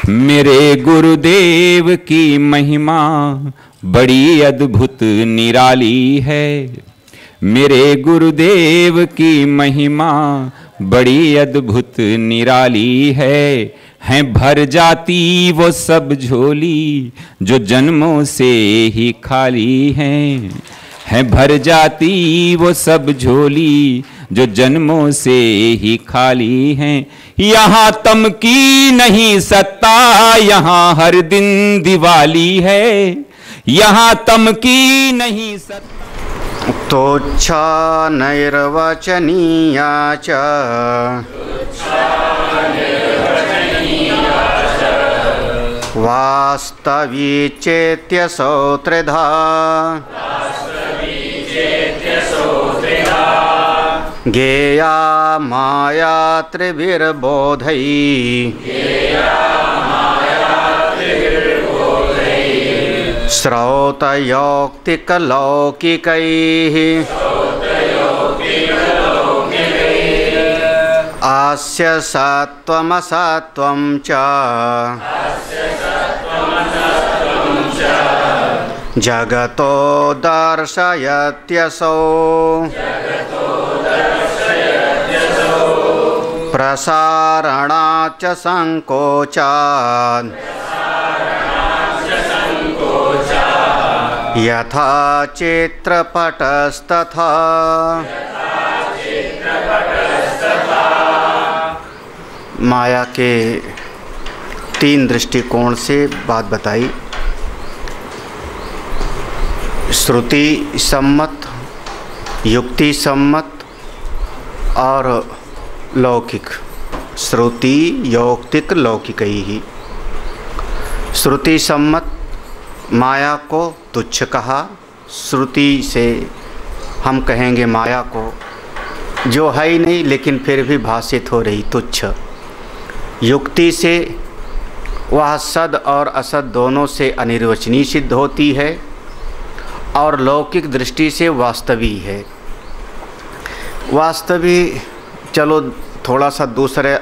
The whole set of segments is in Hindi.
मेरे गुरुदेव की महिमा बड़ी अद्भुत निराली है। मेरे गुरुदेव की महिमा बड़ी अद्भुत निराली है भर जाती वो सब झोली जो जन्मों से ही खाली है भर जाती वो सब झोली जो जन्मों से ही खाली हैं। यहाँ तम की नहीं सत्ता, यहाँ हर दिन दिवाली है। यहाँ तम की नहीं सत्ता। तोच्छा नैर्वचनीया च वास्तवी चेत्यसो त्रिधा गेया माया त्रिभिर्बोधै श्रौतयौक्तिकलौकिकैः आस्य सत्त्वमसत्त्वं च जगतो दर्शयत्यसौ प्रसारणाच्च संकोचात् यथा चित्रपटस्तथा। माया के तीन दृष्टिकोण से बात बताई। श्रुति सम्मत, युक्ति सम्मत और लौकिक। श्रुति यौक्तिक लौकिक ही। श्रुति सम्मत माया को तुच्छ कहा। श्रुति से हम कहेंगे माया को जो है ही नहीं लेकिन फिर भी भाषित हो रही तुच्छ। युक्ति से वह सद और असद दोनों से अनिर्वचनीय सिद्ध होती है और लौकिक दृष्टि से वास्तवी है। वास्तवी चलो थोड़ा सा दूसरे,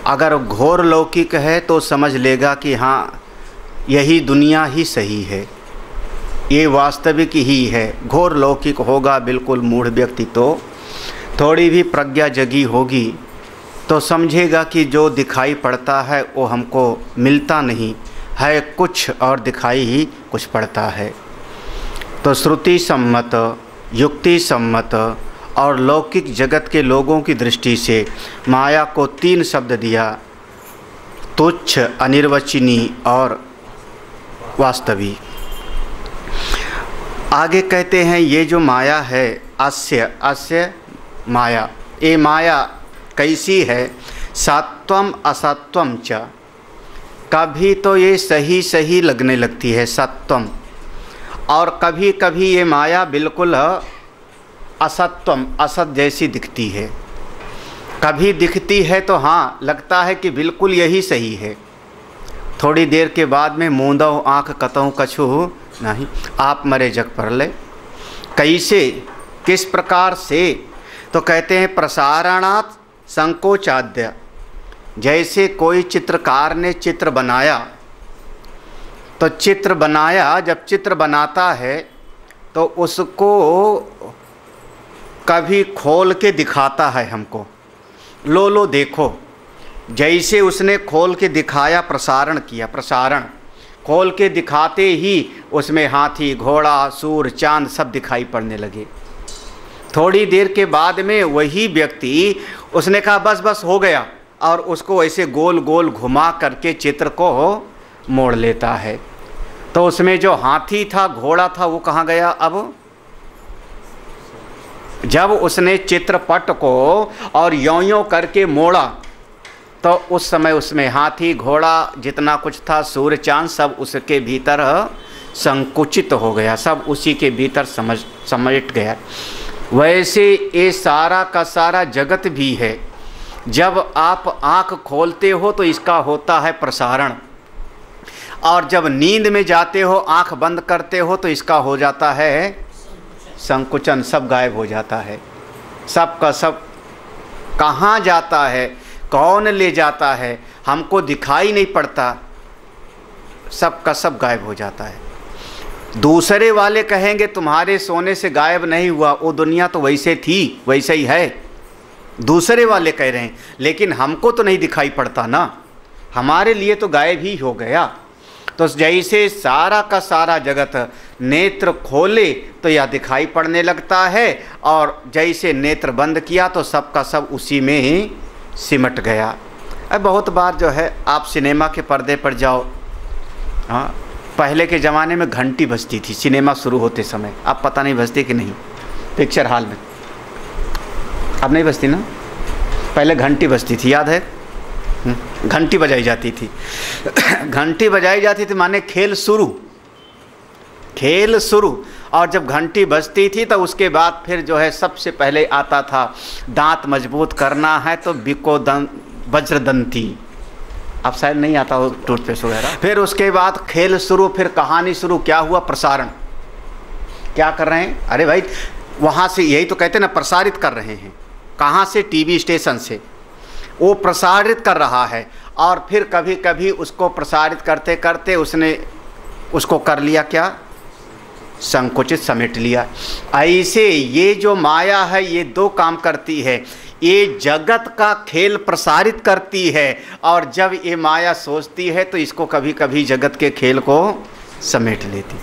अगर घोर लौकिक है तो समझ लेगा कि हाँ यही दुनिया ही सही है, ये वास्तविक ही है। घोर लौकिक होगा बिल्कुल मूढ़ व्यक्ति तो थोड़ी भी प्रज्ञा जगी होगी तो समझेगा कि जो दिखाई पड़ता है वो हमको मिलता नहीं है, कुछ और दिखाई ही कुछ पड़ता है। तो श्रुति सम्मत, युक्ति सम्मत और लौकिक जगत के लोगों की दृष्टि से माया को तीन शब्द दिया, तुच्छ, अनिर्वचनीय और वास्तवी। आगे कहते हैं ये जो माया है, अस्य माया, ये माया कैसी है? सत्वम असत्वम च। कभी तो ये सही सही लगने लगती है सत्वम, और कभी कभी ये माया बिल्कुल असत्वम, असत जैसी दिखती है। कभी दिखती है तो हाँ लगता है कि बिल्कुल यही सही है, थोड़ी देर के बाद में मूंदो आँख कतहु कछु नहीं, आप मरे जग पर ले। कैसे, किस प्रकार से? तो कहते हैं प्रसारणात् संकोचाद्य। जैसे कोई चित्रकार ने चित्र बनाया तो चित्र बनाया, जब चित्र बनाता है तो उसको कभी खोल के दिखाता है हमको, लो देखो। जैसे उसने खोल के दिखाया, प्रसारण किया, प्रसारण खोल के दिखाते ही उसमें हाथी, घोड़ा, सूर, चांद सब दिखाई पड़ने लगे। थोड़ी देर के बाद में वही व्यक्ति उसने कहा बस बस हो गया, और उसको ऐसे गोल गोल घुमा करके चित्र को मोड़ लेता है। तो उसमें जो हाथी था, घोड़ा था, वो कहाँ गया? अब जब उसने चित्रपट को और यों करके मोड़ा तो उस समय उसमें हाथी, घोड़ा, जितना कुछ था, सूर्य, चांद, सब उसके भीतर संकुचित हो गया, सब उसी के भीतर समेट गया। वैसे ये सारा का सारा जगत भी है। जब आप आँख खोलते हो तो इसका होता है प्रसारण, और जब नींद में जाते हो, आँख बंद करते हो तो इसका हो जाता है संकुचन, सब गायब हो जाता है। सब का सब कहाँ जाता है? कौन ले जाता है, हमको दिखाई नहीं पड़ता, सब का सब गायब हो जाता है। दूसरे वाले कहेंगे तुम्हारे सोने से गायब नहीं हुआ, वो दुनिया तो वैसे थी वैसे ही है, दूसरे वाले कह रहे हैं, लेकिन हमको तो नहीं दिखाई पड़ता ना, हमारे लिए तो गायब ही हो गया। तो जैसे सारा का सारा जगत नेत्र खोले तो यह दिखाई पड़ने लगता है, और जैसे नेत्र बंद किया तो सब का सब उसी में ही सिमट गया। अब बहुत बार जो है आप सिनेमा के पर्दे पर जाओ, हाँ, पहले के ज़माने में घंटी बजती थी सिनेमा शुरू होते समय, अब पता नहीं बजती कि नहीं पिक्चर हॉल में, अब नहीं बजती ना, पहले घंटी बजती थी, याद है? घंटी बजाई जाती थी घंटी बजाई जाती थी माने खेल शुरू, खेल शुरू। और जब घंटी बजती थी तो उसके बाद फिर जो है सबसे पहले आता था दांत मजबूत करना है तो बिको वज्रदंती, अब शायद नहीं आता हो टूथपेस्ट वगैरह। फिर उसके बाद खेल शुरू, फिर कहानी शुरू। क्या हुआ? प्रसारण। क्या कर रहे हैं? अरे भाई वहाँ से, यही तो कहते हैं ना, प्रसारित कर रहे हैं। कहाँ से? टीवी स्टेशन से वो प्रसारित कर रहा है। और फिर कभी कभी उसको प्रसारित करते करते उसने उसको कर लिया क्या? संकुचित, समेट लिया। ऐसे ये जो माया है ये दो काम करती है, ये जगत का खेल प्रसारित करती है, और जब ये माया सोचती है तो इसको कभी कभी जगत के खेल को समेट लेती।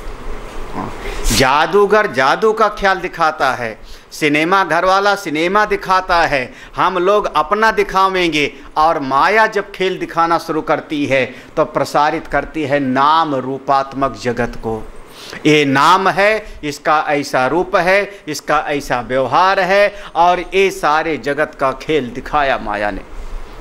जादूगर जादू का ख्याल दिखाता है, सिनेमा घर वाला सिनेमा दिखाता है, हम लोग अपना दिखावेंगे, और माया जब खेल दिखाना शुरू करती है तो प्रसारित करती है नाम रूपात्मक जगत को। ये नाम है, इसका ऐसा रूप है, इसका ऐसा व्यवहार है, और ये सारे जगत का खेल दिखाया माया ने।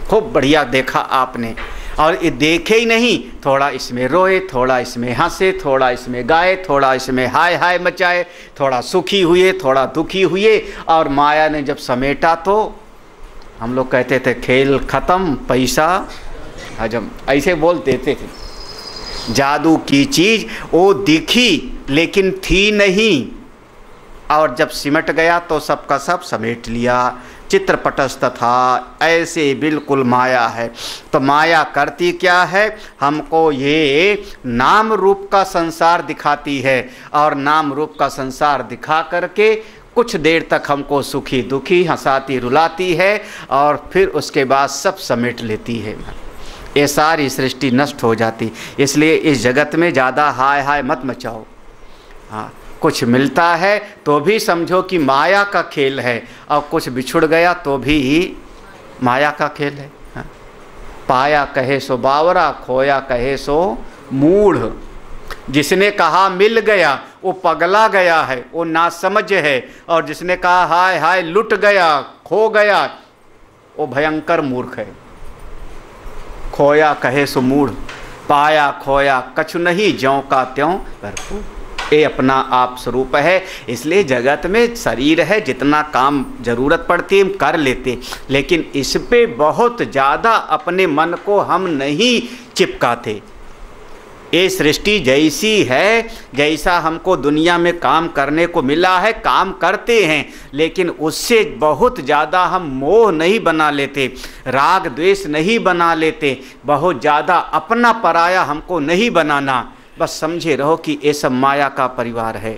खूब बढ़िया देखा आपने। और ये देखे ही नहीं, थोड़ा इसमें रोए, थोड़ा इसमें हंसे, थोड़ा इसमें गाए, थोड़ा इसमें हाय हाय मचाए, थोड़ा सुखी हुए, थोड़ा दुखी हुए। और माया ने जब समेटा तो हम लोग कहते थे खेल खत्म, पैसा हजम, ऐसे बोल देते थे। जादू की चीज़ वो दिखी लेकिन थी नहीं, और जब सिमट गया तो सबका सब समेट लिया। चित्रपटस्थ था, ऐसे बिल्कुल माया है। तो माया करती क्या है? हमको ये नाम रूप का संसार दिखाती है, और नाम रूप का संसार दिखा करके कुछ देर तक हमको सुखी दुखी, हंसाती रुलाती है, और फिर उसके बाद सब समेट लेती है। ये सारी सृष्टि नष्ट हो जाती। इसलिए इस जगत में ज़्यादा हाय हाय मत मचाओ। हाँ, कुछ मिलता है तो भी समझो कि माया का खेल है, और कुछ बिछुड़ गया तो भी माया का खेल है। हाँ? पाया कहे सो बावरा, खोया कहे सो मूढ़। जिसने कहा मिल गया वो पगला गया है, वो नासमझ है, और जिसने कहा हाय हाय लुट गया, खो गया, वो भयंकर मूर्ख है। खोया कहे सो मूढ़, पाया खोया कछु नहीं, ज्यों का त्यों भरपूर। ये अपना आप स्वरूप है। इसलिए जगत में शरीर है, जितना काम जरूरत पड़ती है हम कर लेते, लेकिन इस पे बहुत ज़्यादा अपने मन को हम नहीं चिपकाते। ये सृष्टि जैसी है, जैसा हमको दुनिया में काम करने को मिला है, काम करते हैं, लेकिन उससे बहुत ज़्यादा हम मोह नहीं बना लेते, राग द्वेष नहीं बना लेते, बहुत ज़्यादा अपना पराया हमको नहीं बनाना। बस समझे रहो कि ये सब माया का परिवार है,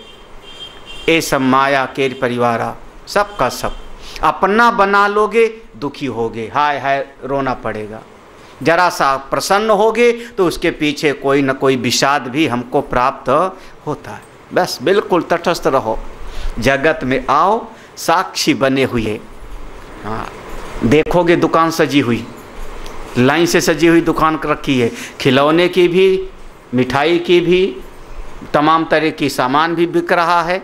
ये सब माया के परिवार, सब का सब। अपना बना लोगे दुखी होगे, हाय हाय रोना पड़ेगा। जरा सा प्रसन्न होगे तो उसके पीछे कोई न कोई विषाद भी हमको प्राप्त होता है। बस बिल्कुल तटस्थ रहो, जगत में आओ साक्षी बने हुए। हाँ, देखोगे दुकान सजी हुई, लाइन से सजी हुई दुकान रखी है, खिलौने की भी, मिठाई की भी, तमाम तरह की सामान भी बिक रहा है।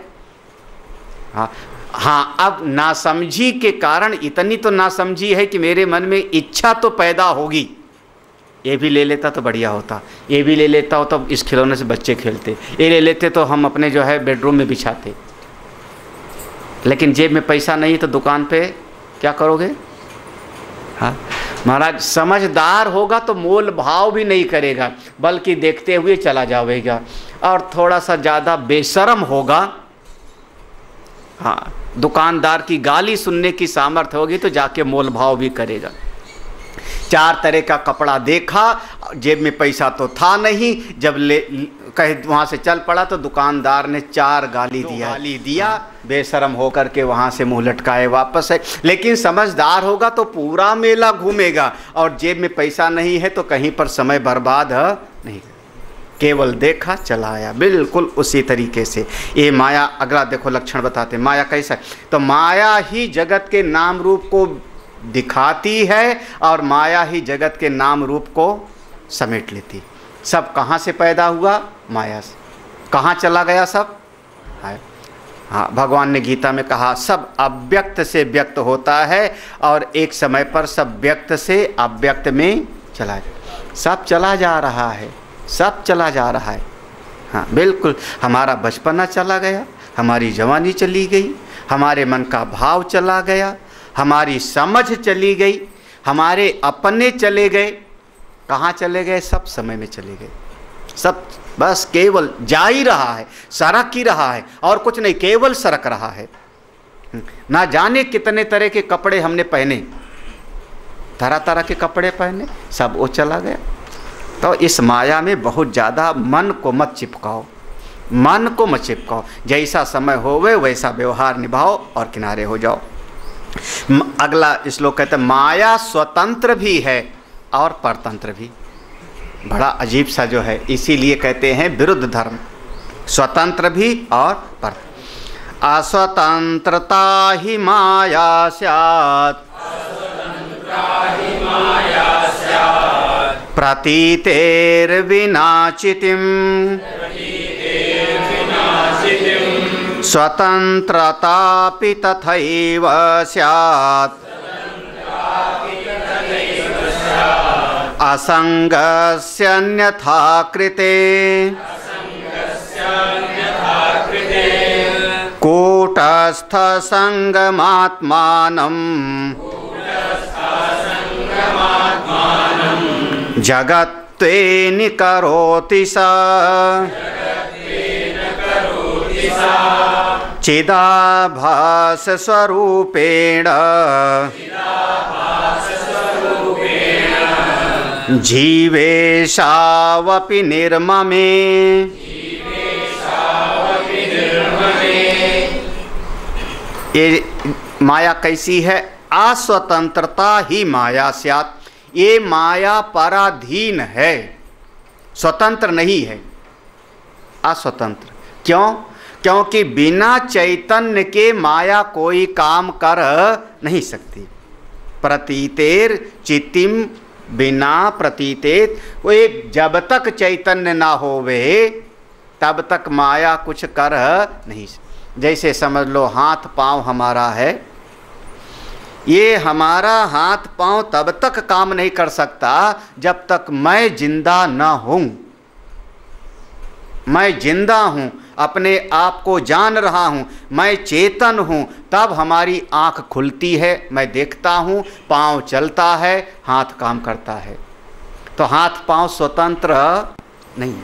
हाँ, अब नासमझी के कारण इतनी तो नासमझी है कि मेरे मन में इच्छा तो पैदा होगी, ये भी ले लेता तो बढ़िया होता, ये भी ले लेता हो तो इस खिलौने से बच्चे खेलते, ये ले लेते तो हम अपने जो है बेडरूम में बिछाते। लेकिन जेब में पैसा नहीं तो दुकान पे क्या करोगे? हाँ महाराज, समझदार होगा तो मोल भाव भी नहीं करेगा, बल्कि देखते हुए चला जाएगा। और थोड़ा सा ज़्यादा बेशरम होगा, हाँ, दुकानदार की गाली सुनने की सामर्थ्य होगी तो जाके मोल भाव भी करेगा। 4 तरह का कपड़ा देखा, जेब में पैसा तो था नहीं, जब कहे वहाँ से चल पड़ा तो दुकानदार ने 4 गाली दिया, बेशरम होकर के वहाँ से मुंह लटकाए वापस है। लेकिन समझदार होगा तो पूरा मेला घूमेगा, और जेब में पैसा नहीं है तो कहीं पर समय बर्बाद नहीं, केवल देखा चला आया। बिल्कुल उसी तरीके से ये माया, अगला देखो लक्षण बताते हैं माया कैसा है। तो माया ही जगत के नाम रूप को दिखाती है और माया ही जगत के नाम रूप को समेट लेती। सब कहाँ से पैदा हुआ? माया से। कहाँ चला गया सब? हाँ, भगवान ने गीता में कहा सब अव्यक्त से व्यक्त होता है और एक समय पर सब व्यक्त से अव्यक्त में चला जाए। सब चला जा रहा है, सब चला जा रहा है। हाँ बिल्कुल, हमारा बचपना चला गया, हमारी जवानी चली गई, हमारे मन का भाव चला गया, हमारी समझ चली गई, हमारे अपने चले गए। कहाँ चले गए? सब समय में चले गए। सब बस केवल जा ही रहा है, सरक ही रहा है और कुछ नहीं, केवल सरक रहा है। ना जाने कितने तरह के कपड़े हमने पहने, तरह तरह के कपड़े पहने, सब वो चला गया। तो इस माया में बहुत ज़्यादा मन को मत चिपकाओ, मन को मत चिपकाओ। जैसा समय होवे वैसा व्यवहार निभाओ और किनारे हो जाओ। अगला श्लोक कहते हैं माया स्वतंत्र भी है और परतंत्र भी। बड़ा अजीब सा जो है, इसीलिए कहते हैं विरुद्ध धर्म, स्वतंत्र भी और परतंत्र। अस्वतंत्रता ही माया स्यात् प्रतीतेर्विनाचितिम् स्वतंत्रतापि तथैव स्यात् असंगस्यन्यथा कृते कूटस्थ संगमात्मानम् जगत्वेन करोति स चिदाभास स्वरूपेण जीवेशावपि निर्ममे। ये माया कैसी है? अस्वतंत्रता ही माया स्यात्। ये माया पराधीन है, स्वतंत्र नहीं है, अस्वतंत्र। क्यों? क्योंकि बिना चैतन्य के माया कोई काम कर नहीं सकती। प्रतीतेर चित्तिम, बिना प्रतीतेत, वो जब तक चैतन्य ना होवे तब तक माया कुछ कर नहीं। जैसे समझ लो हाथ पांव हमारा है, ये हमारा हाथ पांव तब तक काम नहीं कर सकता जब तक मैं जिंदा ना हूँ। मैं जिंदा हूँ, अपने आप को जान रहा हूँ, मैं चेतन हूँ, तब हमारी आँख खुलती है, मैं देखता हूँ, पाँव चलता है, हाथ काम करता है। तो हाथ पाँव स्वतंत्र नहीं।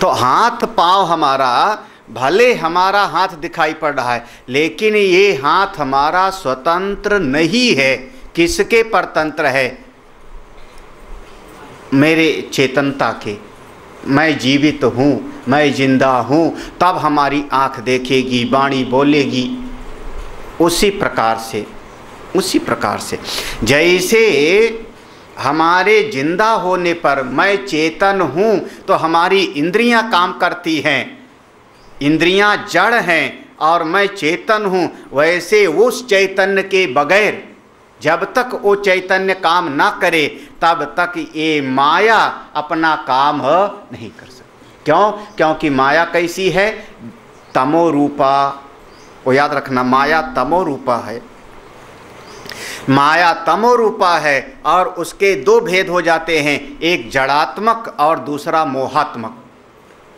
तो हाथ पाँव हमारा, भले हमारा हाथ दिखाई पड़ रहा है, लेकिन ये हाथ हमारा स्वतंत्र नहीं है। किसके परतंत्र है? मेरे चेतनता के। मैं जीवित हूँ, मैं जिंदा हूँ, तब हमारी आँख देखेगी, वाणी बोलेगी। उसी प्रकार से जैसे हमारे जिंदा होने पर मैं चेतन हूँ तो हमारी इंद्रियां काम करती हैं, इंद्रियां जड़ हैं और मैं चेतन हूँ, वैसे उस चैतन्य के बगैर जब तक वो चैतन्य काम ना करे तब तक ये माया अपना काम नहीं कर सकती। क्यों? क्योंकि माया कैसी है? तमो रूपा। वो याद रखना, माया तमो रूपा है। माया तमो रूपा है और उसके 2 भेद हो जाते हैं, एक जड़ात्मक और दूसरा मोहात्मक।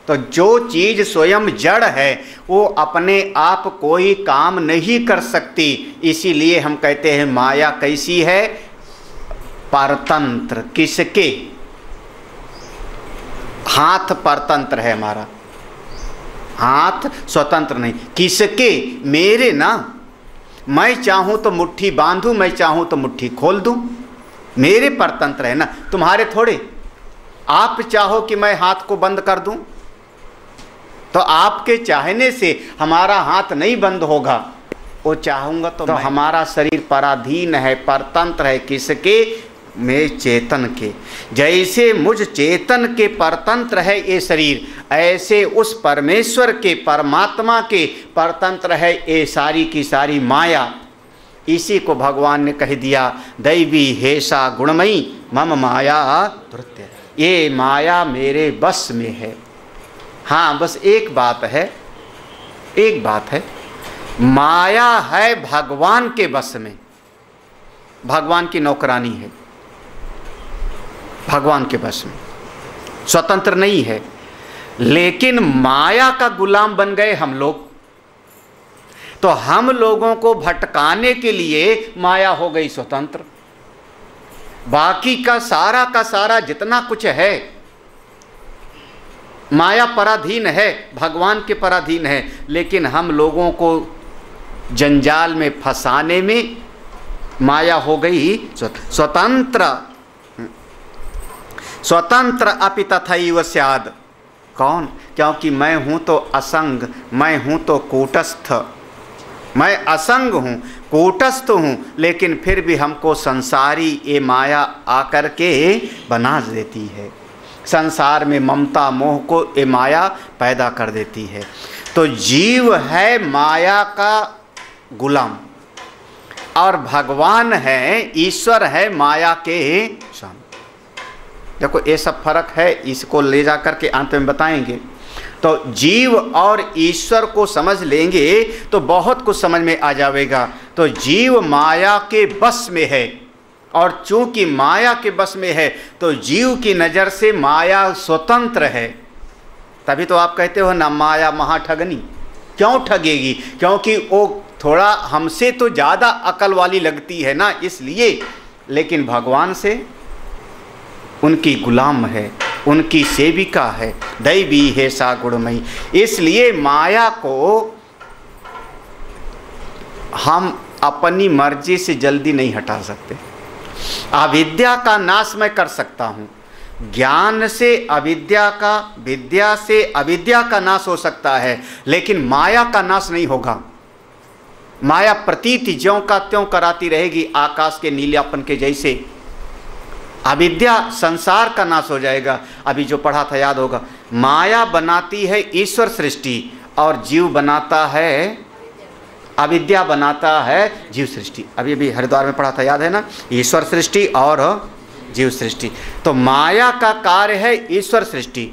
तो जो चीज़ स्वयं जड़ है वो अपने आप कोई काम नहीं कर सकती। इसीलिए हम कहते हैं माया कैसी है? परतंत्र। किसके? हाथ परतंत्र है हमारा, हाथ स्वतंत्र नहीं। किसके? मेरे ना। मैं चाहूँ तो मुट्ठी बांधूँ, मैं चाहूँ तो मुट्ठी खोल दूँ। मेरे परतंत्र है ना, तुम्हारे थोड़े। आप चाहो कि मैं हाथ को बंद कर दूं, तो आपके चाहने से हमारा हाथ नहीं बंद होगा। वो चाहूंगा तो हमारा शरीर पराधीन है, परतंत्र है किसके? मैं चेतन के। जैसे मुझ चेतन के परतंत्र है ये शरीर, ऐसे उस परमेश्वर के, परमात्मा के परतंत्र है ये सारी की सारी माया। इसी को भगवान ने कह दिया, दैवी हेषा गुणमयी मम माया धृत्य। ये माया मेरे बस में है। हाँ, बस एक बात है, एक बात है, माया है भगवान के बस में, भगवान की नौकरानी है, भगवान के बस में, स्वतंत्र नहीं है। लेकिन माया का गुलाम बन गए हम लोग, तो हम लोगों को भटकाने के लिए माया हो गई स्वतंत्र। बाकी का सारा जितना कुछ है माया पराधीन है, भगवान के पराधीन है। लेकिन हम लोगों को जंजाल में फंसाने में माया हो गई स्वतंत्र। स्वतंत्र अपि तथैव स्याद। कौन? क्योंकि मैं हूँ तो असंग, मैं हूँ तो कूटस्थ, मैं असंग हूँ, कूटस्थ हूँ, लेकिन फिर भी हमको संसारी ये माया आकर के बना देती है। संसार में ममता मोह को ये माया पैदा कर देती है। तो जीव है माया का गुलाम और भगवान है, ईश्वर है माया के स्वामी। देखो ये सब फर्क है, इसको ले जा कर के अंत में बताएंगे। तो जीव और ईश्वर को समझ लेंगे तो बहुत कुछ समझ में आ जाएगा। तो जीव माया के बस में है, और चूंकि माया के बस में है तो जीव की नज़र से माया स्वतंत्र है। तभी तो आप कहते हो ना, माया महाठगनी। क्यों ठगेगी? क्योंकि वो थोड़ा हमसे तो ज़्यादा अकल वाली लगती है ना, इसलिए। लेकिन भगवान से उनकी गुलाम है, उनकी सेविका है, दैवी है सा गुणमयी। इसलिए माया को हम अपनी मर्जी से जल्दी नहीं हटा सकते। अविद्या का नाश मैं कर सकता हूँ, ज्ञान से अविद्या का, विद्या से अविद्या का नाश हो सकता है, लेकिन माया का नाश नहीं होगा। माया प्रतीति ज्यों का त्यों कराती रहेगी, आकाश के नीलापन के जैसे। अविद्या संसार का नाश हो जाएगा। अभी जो पढ़ा था याद होगा, माया बनाती है ईश्वर सृष्टि और जीव बनाता है, अविद्या बनाता है जीव सृष्टि। अभी हरिद्वार में पढ़ा था, याद है ना, ईश्वर सृष्टि और जीव सृष्टि। तो माया का कार्य है ईश्वर सृष्टि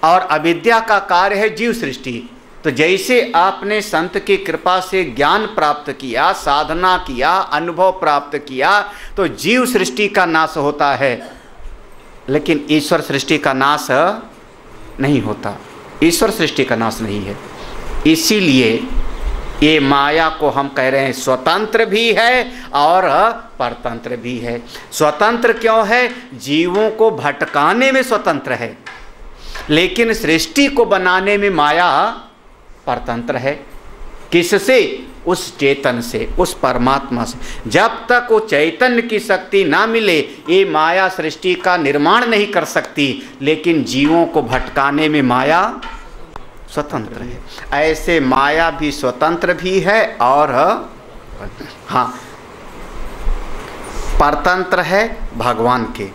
और अविद्या का कार्य है जीव सृष्टि। तो जैसे आपने संत की कृपा से ज्ञान प्राप्त किया, साधना किया, अनुभव प्राप्त किया, तो जीव सृष्टि का नाश होता है, लेकिन ईश्वर सृष्टि का नाश नहीं होता। ईश्वर सृष्टि का नाश नहीं है। इसीलिए ये माया को हम कह रहे हैं स्वतंत्र भी है और परतंत्र भी है। स्वतंत्र क्यों है? जीवों को भटकाने में स्वतंत्र है, लेकिन सृष्टि को बनाने में माया परतंत्र है। किससे? उस चेतन से, उस परमात्मा से। जब तक वो चैतन्य की शक्ति ना मिले, ये माया सृष्टि का निर्माण नहीं कर सकती। लेकिन जीवों को भटकाने में माया स्वतंत्र है। ऐसे माया भी स्वतंत्र भी है और हाँ परतंत्र है भगवान के,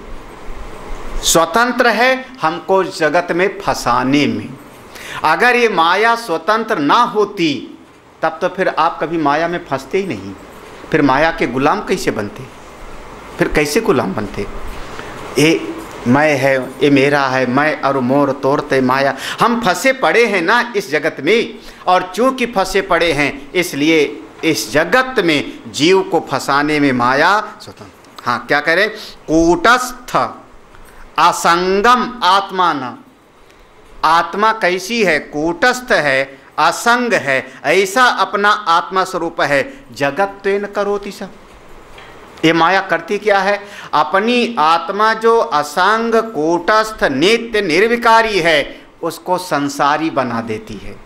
स्वतंत्र है हमको जगत में फंसाने में। अगर ये माया स्वतंत्र ना होती तब तो फिर आप कभी माया में फंसते ही नहीं। फिर माया के गुलाम कैसे बनते? फिर कैसे गुलाम बनते? ये मैं है, ये मेरा है, मैं और मोर तोड़ते माया। हम फंसे पड़े हैं ना इस जगत में, और चूंकि फंसे पड़े हैं इसलिए इस जगत में जीव को फंसाने में माया स्वतंत्र। हाँ, क्या कह रहे? कूटस्थ असंगम आत्मा न। आत्मा कैसी है? कूटस्थ है, असंग है, ऐसा अपना आत्मा स्वरूप है। जगत तेन करोति सा। ये माया करती क्या है? अपनी आत्मा जो असंग, कूटस्थ, नित्य, निर्विकारी है, उसको संसारी बना देती है,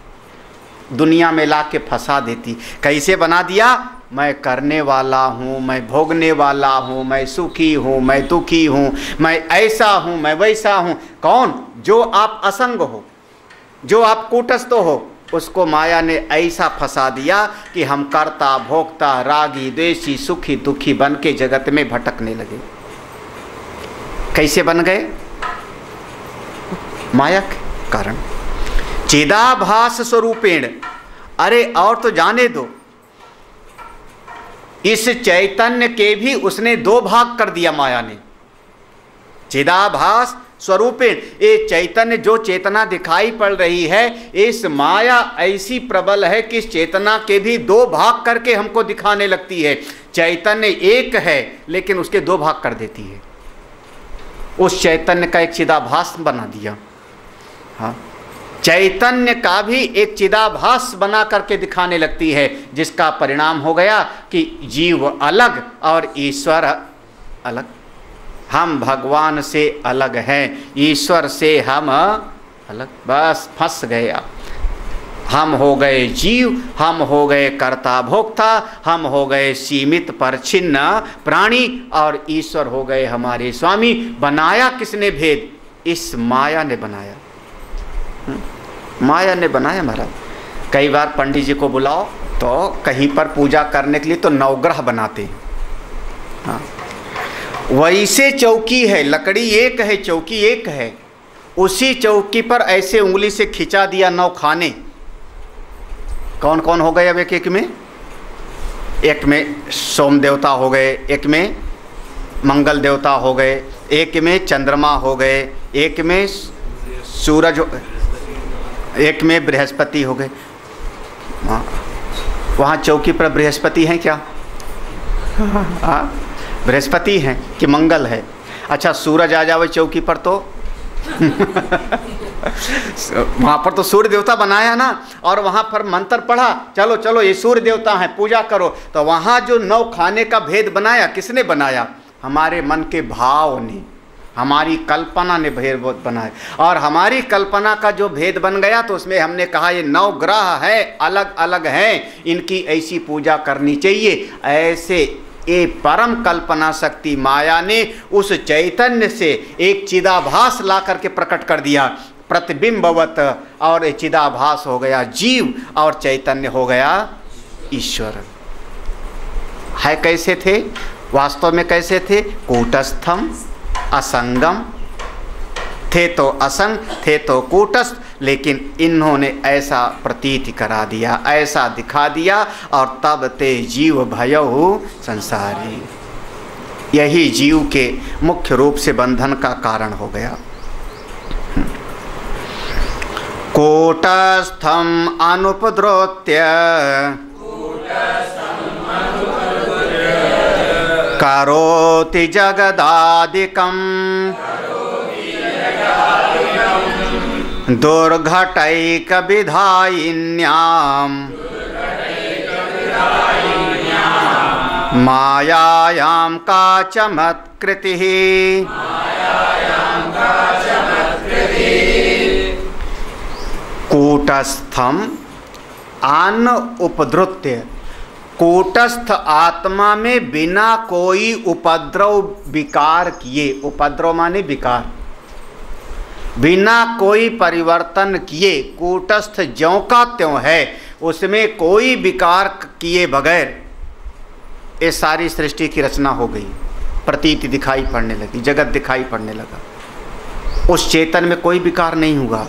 दुनिया में ला के फंसा देती। कैसे बना दिया? मैं करने वाला हूँ, मैं भोगने वाला हूँ, मैं सुखी हूँ, मैं दुखी हूँ, मैं ऐसा हूँ, मैं वैसा हूँ। कौन? जो आप असंग हो, जो आप कूटस्थ हो, उसको माया ने ऐसा फंसा दिया कि हम कर्ता भोक्ता रागी द्वेषी सुखी दुखी बन के जगत में भटकने लगे। कैसे बन गए? माया के कारण। चिदाभास स्वरूपेण, अरे और तो जाने दो, इस चैतन्य के भी उसने दो भाग कर दिया माया ने। चिदाभास स्वरूपेण, ये चैतन्य जो चेतना दिखाई पड़ रही है, इस माया ऐसी प्रबल है कि इस चेतना के भी दो भाग करके हमको दिखाने लगती है। चैतन्य एक है लेकिन उसके दो भाग कर देती है। उस चैतन्य का एक चिदाभास बना दिया। हाँ, चैतन्य का भी एक चिदाभास बना करके दिखाने लगती है, जिसका परिणाम हो गया कि जीव अलग और ईश्वर अलग। हम भगवान से अलग हैं, ईश्वर से हम अलग। बस फंस गए। हम हो गए जीव, हम हो गए कर्ता भोक्ता, हम हो गए सीमित परछिन्न प्राणी और ईश्वर हो गए हमारे स्वामी। बनाया किसने भेद? इस माया ने बनाया। माया ने बनाया महाराज। कई बार पंडित जी को बुलाओ तो कहीं पर पूजा करने के लिए तो नवग्रह बनाते हैं। हाँ, वैसे चौकी है, लकड़ी एक है, चौकी एक है, उसी चौकी पर ऐसे उंगली से खिंचा दिया 9 खाने। कौन कौन हो गए अब एक में? एक में सोम देवता हो गए, एक में मंगल देवता हो गए, एक में चंद्रमा हो गए, एक में सूरज, एक में बृहस्पति हो गए। वहाँ चौकी पर बृहस्पति हैं क्या? हाँ, बृहस्पति हैं कि मंगल है? अच्छा, सूरज आ जावे चौकी पर तो वहाँ पर तो सूर्य देवता बनाया ना, और वहाँ पर मंत्र पढ़ा, चलो चलो ये सूर्य देवता हैं, पूजा करो। तो वहाँ जो 9 खाने का भेद बनाया, किसने बनाया? हमारे मन के भाव ने, हमारी कल्पना ने भेद बनाया। और हमारी कल्पना का जो भेद बन गया तो उसमें हमने कहा ये 9 ग्रह हैं, अलग अलग हैं, इनकी ऐसी पूजा करनी चाहिए। ऐसे ये परम कल्पना शक्ति माया ने उस चैतन्य से एक चिदाभास ला करके प्रकट कर दिया, प्रतिबिंबवत, और चिदाभास हो गया जीव और चैतन्य हो गया ईश्वर। है कैसे थे? वास्तव में कैसे थे? कूटस्थम असंगम थे, तो असंग थे तो कूटस्थ, लेकिन इन्होंने ऐसा प्रतीत करा दिया, ऐसा दिखा दिया, और तब ते जीव भयउ संसारी। यही जीव के मुख्य रूप से बंधन का कारण हो गया। कूटस्थम अनुपद्रोत्य करोति जगदादिकं दुर्घटैक विधायिन्याम् मायायां का चमत्कृतिः। कूटस्थम अन उपद्रुत्य, कूटस्थ आत्मा में बिना कोई उपद्रव विकार किए, उपद्रव माने विकार, बिना कोई परिवर्तन किए, कूटस्थ ज्यों का त्यों है, उसमें कोई विकार किए बगैर ये सारी सृष्टि की रचना हो गई। प्रतीति दिखाई पड़ने लगी, जगत दिखाई पड़ने लगा। उस चेतन में कोई विकार नहीं हुआ।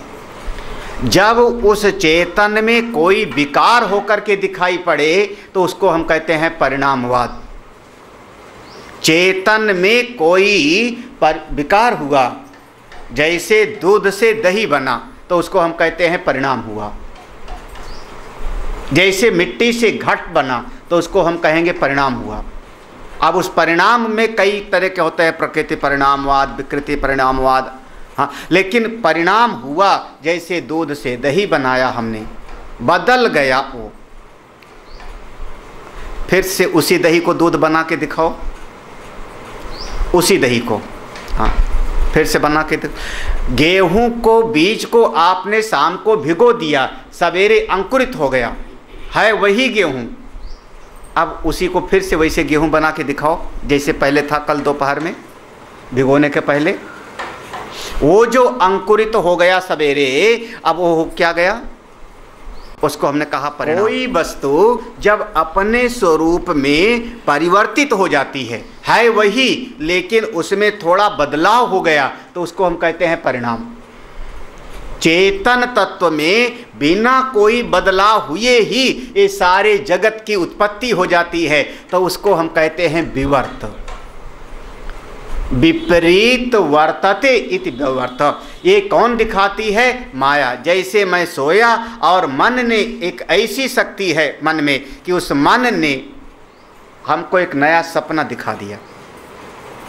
जब उस चेतन में कोई विकार होकर के दिखाई पड़े तो उसको हम कहते हैं परिणामवाद। चेतन में कोई विकार हुआ, जैसे दूध से दही बना तो उसको हम कहते हैं परिणाम हुआ। जैसे मिट्टी से घट बना तो उसको हम कहेंगे परिणाम हुआ। अब उस परिणाम में कई तरह के होते हैं, प्रकृति परिणामवाद, विकृति परिणामवाद। हाँ, लेकिन परिणाम हुआ, जैसे दूध से दही बनाया हमने, बदल गया वो। फिर से उसी दही को दूध बना के दिखाओ, उसी दही को, हाँ फिर से बना के दिखाओ। गेहूं को, बीज को आपने शाम को भिगो दिया, सवेरे अंकुरित हो गया, है वही गेहूं, अब उसी को फिर से वैसे गेहूं बना के दिखाओ जैसे पहले था, कल दोपहर में भिगोने के पहले। वो जो अंकुरित हो गया सवेरे, अब वो क्या गया, उसको हमने कहा परिणाम। कोई वस्तु जब अपने स्वरूप में परिवर्तित हो जाती है वही, लेकिन उसमें थोड़ा बदलाव हो गया तो उसको हम कहते हैं परिणाम। चेतन तत्व में बिना कोई बदलाव हुए ही ये सारे जगत की उत्पत्ति हो जाती है, तो उसको हम कहते हैं विवर्त। विपरीत वर्तते इति विवर्त। ये कौन दिखाती है? माया। जैसे मैं सोया और मन ने, एक ऐसी शक्ति है मन में कि उस मन ने हमको एक नया सपना दिखा दिया।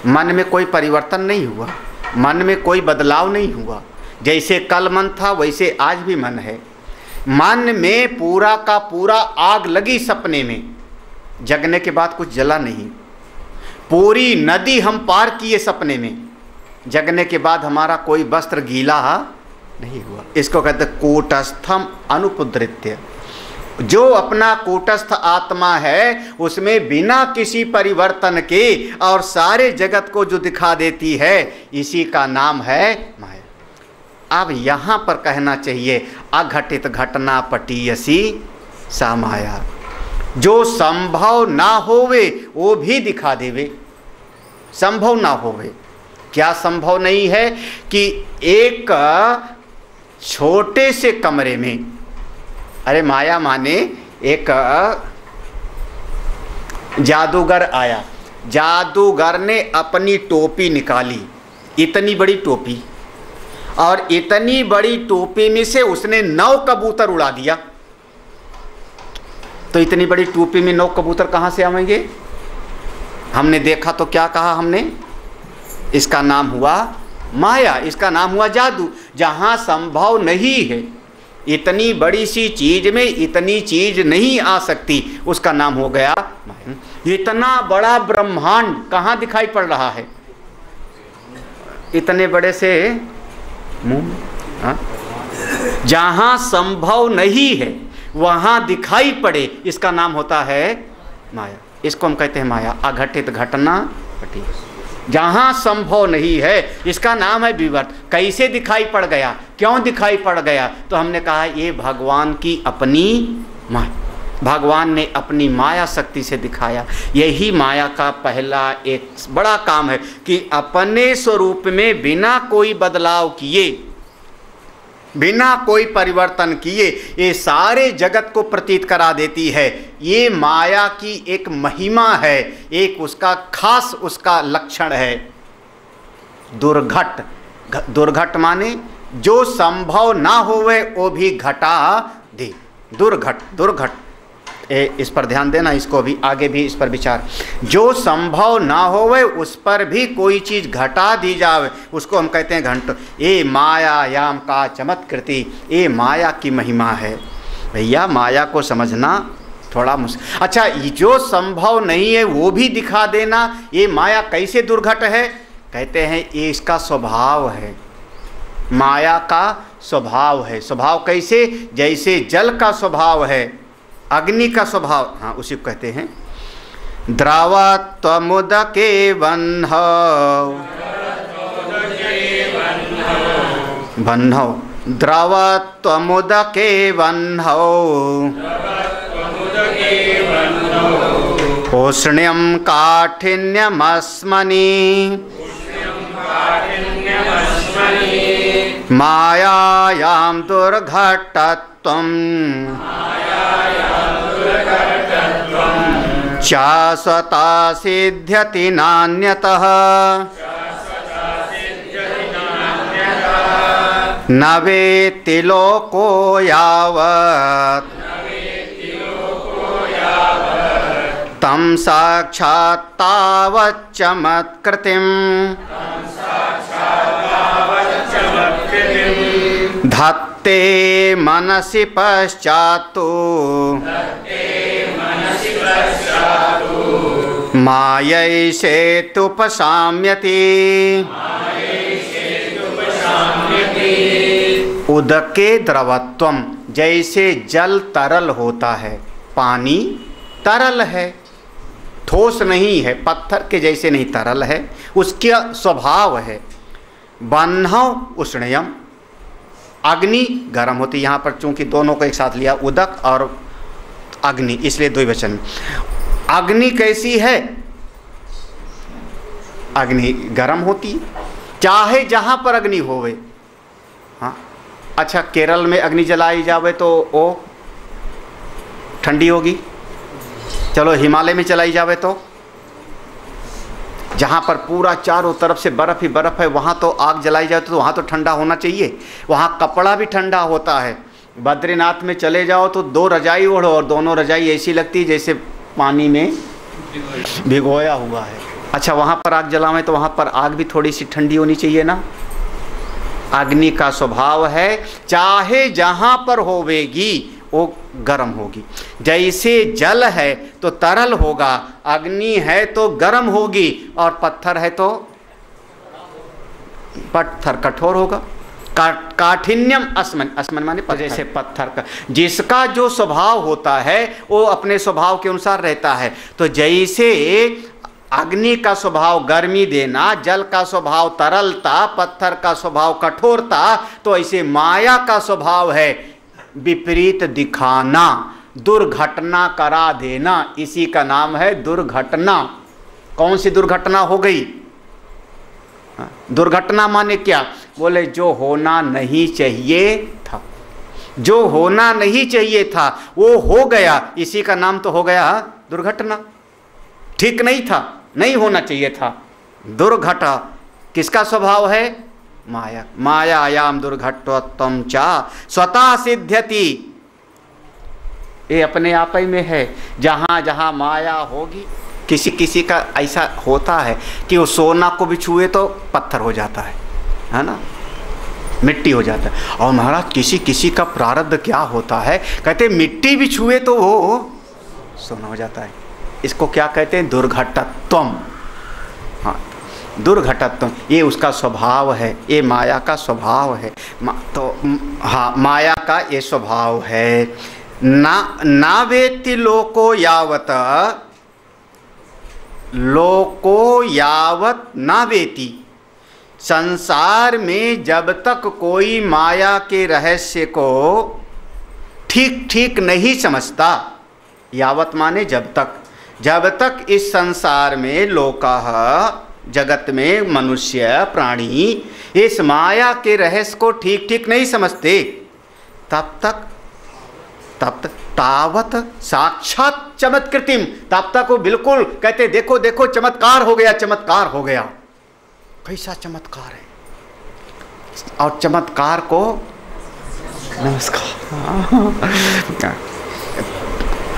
मन में कोई परिवर्तन नहीं हुआ, मन में कोई बदलाव नहीं हुआ। जैसे कल मन था वैसे आज भी मन है। मन में पूरा का पूरा आग लगी सपने में, जगने के बाद कुछ जला नहीं। पूरी नदी हम पार किए सपने में, जगने के बाद हमारा कोई वस्त्र गीला नहीं हुआ। इसको कहते कूटस्थम अनुपुद्रित्य। जो अपना कूटस्थ आत्मा है उसमें बिना किसी परिवर्तन के और सारे जगत को जो दिखा देती है, इसी का नाम है माया। अब यहाँ पर कहना चाहिए अघटित घटना पटीयसी सा माया। जो संभव ना होवे वो भी दिखा देवे। संभव ना होवे, क्या संभव नहीं है कि एक छोटे से कमरे में, अरे माया माने एक जादूगर आया, जादूगर ने अपनी टोपी निकाली, इतनी बड़ी टोपी, और इतनी बड़ी टोपी में से उसने 9 कबूतर उड़ा दिया। तो इतनी बड़ी टोपी में 9 कबूतर कहाँ से आएंगे? हमने देखा तो क्या कहा हमने? इसका नाम हुआ माया, इसका नाम हुआ जादू। जहाँ संभव नहीं है, इतनी बड़ी सी चीज में इतनी चीज नहीं आ सकती, उसका नाम हो गया माया। इतना बड़ा ब्रह्मांड कहाँ दिखाई पड़ रहा है? इतने बड़े से मुंह। जहाँ संभव नहीं है वहाँ दिखाई पड़े, इसका नाम होता है माया। इसको हम कहते हैं माया। अघटित घटना घटी। जहाँ संभव नहीं है इसका नाम है विवर्त। कैसे दिखाई पड़ गया, क्यों दिखाई पड़ गया? तो हमने कहा ये भगवान की अपनी माया, भगवान ने अपनी माया शक्ति से दिखाया। यही माया का पहला एक बड़ा काम है कि अपने स्वरूप में बिना कोई बदलाव किए, बिना कोई परिवर्तन किए ये सारे जगत को प्रतीत करा देती है। ये माया की एक महिमा है, एक उसका खास उसका लक्षण है। दुर्घट। दुर्घट माने जो संभव ना होवे वो भी घटा दे। दुर्घट, दुर्घट, इस पर ध्यान देना, इसको भी आगे भी इस पर विचार। जो संभव ना होवे उस पर भी कोई चीज़ घटा दी जावे, उसको हम कहते हैं घंट। ये मायायाम का चमत्कृति, ये माया की महिमा है। भैया माया को समझना थोड़ा मुश्किल। अच्छा, जो संभव नहीं है वो भी दिखा देना, ये माया कैसे दुर्घट है? कहते हैं ये इसका स्वभाव है। माया का स्वभाव है। स्वभाव कैसे? जैसे जल का स्वभाव है, अग्नि का स्वभाव, हाँ उसी को कहते हैं द्रवत्वमुदके बन्धौ। बन्धौ द्रवत्वमुदके बन्धौ उष्ण्यं काठिन्यमस्मनि मायायां दुर्घटत्वम् शाश्वता सिद्ध्यति नान्यतः न वेत्ति लोको यावत् तं साक्षात् तावत् चमत्कृतिम् धत्ते मनसि पश्चात्तु मायैषेतुपशाम्यति। उदके द्रवत्वम, जैसे जल तरल होता है, पानी तरल है, ठोस नहीं है, पत्थर के जैसे नहीं, तरल है, उसका स्वभाव है। बन्हव उष्णयम, अग्नि गर्म होती, यहाँ पर चूंकि दोनों को एक साथ लिया, उदक और अग्नि, इसलिए द्विवचन में। अग्नि कैसी है? अग्नि गर्म होती है, चाहे जहाँ पर अग्नि होवे। हाँ, अच्छा केरल में अग्नि जलाई जावे तो वो ठंडी होगी, चलो हिमालय में चलाई जावे तो, जहाँ पर पूरा चारों तरफ से बर्फ़ ही बर्फ़ है वहाँ तो आग जलाई जाए तो वहाँ तो ठंडा होना चाहिए, वहाँ कपड़ा भी ठंडा होता है। बद्रीनाथ में चले जाओ तो 2 रजाई ओढ़ो और दोनों रजाई ऐसी लगती है जैसे पानी में भिगोया हुआ है। अच्छा वहाँ पर आग जलावें तो वहाँ पर आग भी थोड़ी सी ठंडी होनी चाहिए ना। अग्नि का स्वभाव है चाहे जहाँ पर होवेगी वो गर्म होगी। जैसे जल है तो तरल होगा, अग्नि है तो गर्म होगी, और पत्थर है तो पत्थर कठोर होगा। काठिन्यम अस्मन, अस्मन माने जैसे पत्थर का, जिसका जो स्वभाव होता है वो अपने स्वभाव के अनुसार रहता है। तो जैसे अग्नि का स्वभाव गर्मी देना, जल का स्वभाव तरलता, पत्थर का स्वभाव कठोरता, तो ऐसे माया का स्वभाव है विपरीत दिखाना, दुर्घटना करा देना। इसी का नाम है दुर्घटना। कौन सी दुर्घटना हो गई? दुर्घटना माने क्या? बोले जो होना नहीं चाहिए था, जो होना नहीं चाहिए था वो हो गया, इसी का नाम तो हो गया दुर्घटना। ठीक नहीं था, नहीं होना चाहिए था, दुर्घटा। किसका स्वभाव है? माया। मायायाम दुर्घटत्वम चा स्वतः सिद्ध्यति, ये अपने आप ही में है। जहाँ जहाँ माया होगी, किसी किसी का ऐसा होता है कि वो सोना को भी छुए तो पत्थर हो जाता है ना, मिट्टी हो जाता है। और महाराज किसी किसी का प्रारब्ध क्या होता है, कहते मिट्टी भी छुए तो वो सोना हो जाता है। इसको क्या कहते हैं? दुर्घटत्वम। हाँ, दुर्घटत्व, ये उसका स्वभाव है, ये माया का स्वभाव है। तो हाँ, माया का ये स्वभाव है। ना वेत्ति लोको यावत, लोको यावत ना वेति, संसार में जब तक कोई माया के रहस्य को ठीक ठीक नहीं समझता, यावत माने जब तक, जब तक इस संसार में लोकाः, जगत में मनुष्य प्राणी इस माया के रहस्य को ठीक ठीक नहीं समझते, तब तक तावत साक्षात चमत्कृतिम, तब तक वो बिल्कुल कहते देखो देखो चमत्कार हो गया, चमत्कार हो गया। कैसा चमत्कार है? और चमत्कार को नमस्कार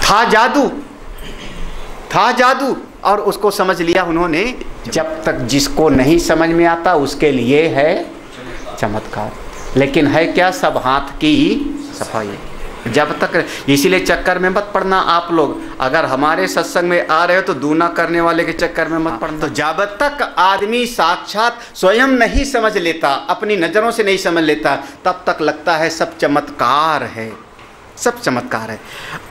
था जादू, था जादू, और उसको समझ लिया उन्होंने। जब तक जिसको नहीं समझ में आता उसके लिए है चमत्कार, लेकिन है क्या? सब हाथ की सफाई। जब तक, इसीलिए चक्कर में मत पड़ना आप लोग। अगर हमारे सत्संग में आ रहे हो तो दूना करने वाले के चक्कर में मत पड़ना। तो जब तक आदमी साक्षात स्वयं नहीं समझ लेता, अपनी नज़रों से नहीं समझ लेता, तब तक लगता है सब चमत्कार है, सब चमत्कार है।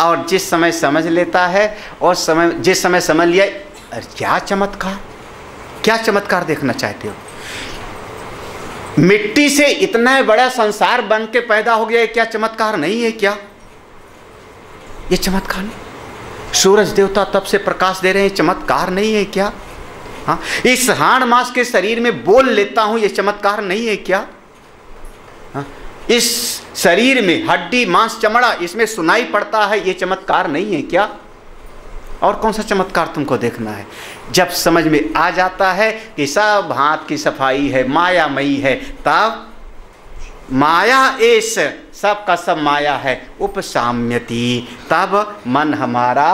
और जिस समय समझ लेता है और समय, जिस समय समझ लिया, अरे क्या चमत्कार, क्या चमत्कार देखना चाहते हो? मिट्टी से इतना बड़ा संसार बन के पैदा हो गया है, क्या चमत्कार नहीं है क्या? ये चमत्कार नहीं? सूरज देवता तब से प्रकाश दे रहे हैं, चमत्कार नहीं है क्या? हाँ, इस हाड़ मास के शरीर में बोल लेता हूं, ये चमत्कार नहीं है क्या? हाँ, इस शरीर में हड्डी मांस चमड़ा, इसमें सुनाई पड़ता है, ये चमत्कार नहीं है क्या? और कौन सा चमत्कार तुमको देखना है? जब समझ में आ जाता है कि सब हाथ की सफाई है, मायामयी है, तब माया एस, सब का सब माया है, उपसाम्यति, तब मन हमारा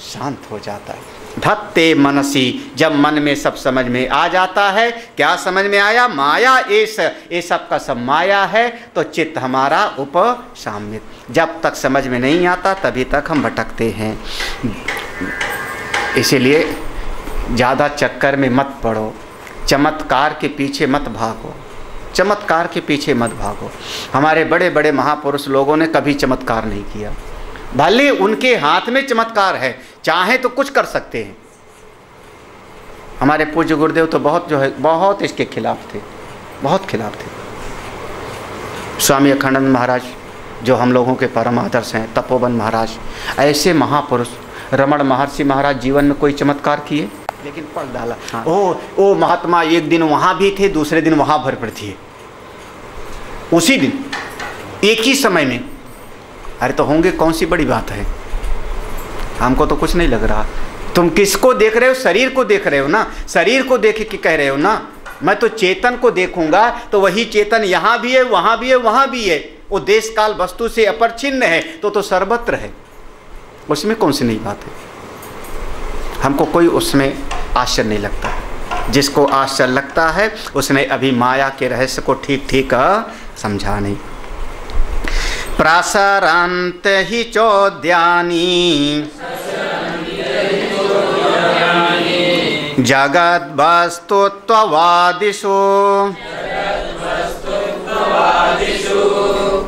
शांत हो जाता है। धत्ते मनसी, जब मन में सब समझ में आ जाता है, क्या समझ में आया? माया एस, ये सब का सब माया है, तो चित्त हमारा उपसाम्यत। जब तक समझ में नहीं आता तभी तक हम भटकते हैं। इसीलिए ज़्यादा चक्कर में मत पड़ो, चमत्कार के पीछे मत भागो, चमत्कार के पीछे मत भागो। हमारे बड़े बड़े महापुरुष लोगों ने कभी चमत्कार नहीं किया, भले उनके हाथ में चमत्कार है, चाहे तो कुछ कर सकते हैं। हमारे पूज्य गुरुदेव तो बहुत इसके खिलाफ थे, बहुत खिलाफ थे। स्वामी अखंडानंद महाराज जो हम लोगों के परम आदर्श हैं, तपोवन महाराज, ऐसे महापुरुष। रमण महर्षि महाराज जीवन में कोई चमत्कार किए, लेकिन पढ़ डाला। हाँ। ओ महात्मा एक दिन वहाँ भी थे, दूसरे दिन वहाँ भर पड़ती है, उसी दिन एक ही समय में। अरे तो होंगे, कौन सी बड़ी बात है, हमको तो कुछ नहीं लग रहा। तुम किसको देख रहे हो? शरीर को देख रहे हो ना, शरीर को देख के कह रहे हो ना। मैं तो चेतन को देखूंगा तो वही चेतन यहाँ भी है, वहाँ भी है, वहाँ भी है। वो देश काल वस्तु से अपरिच्छिन्न है तो सर्वत्र है, उसमें कौन सी नई बात है। हमको कोई उसमें आश्चर्य नहीं लगता। जिसको आश्चर्य लगता है उसने अभी माया के रहस्य को ठीक ठीक समझा नहीं। प्रसरन्त हि चोद्यानि जगद्वस्तुत्ववादिषु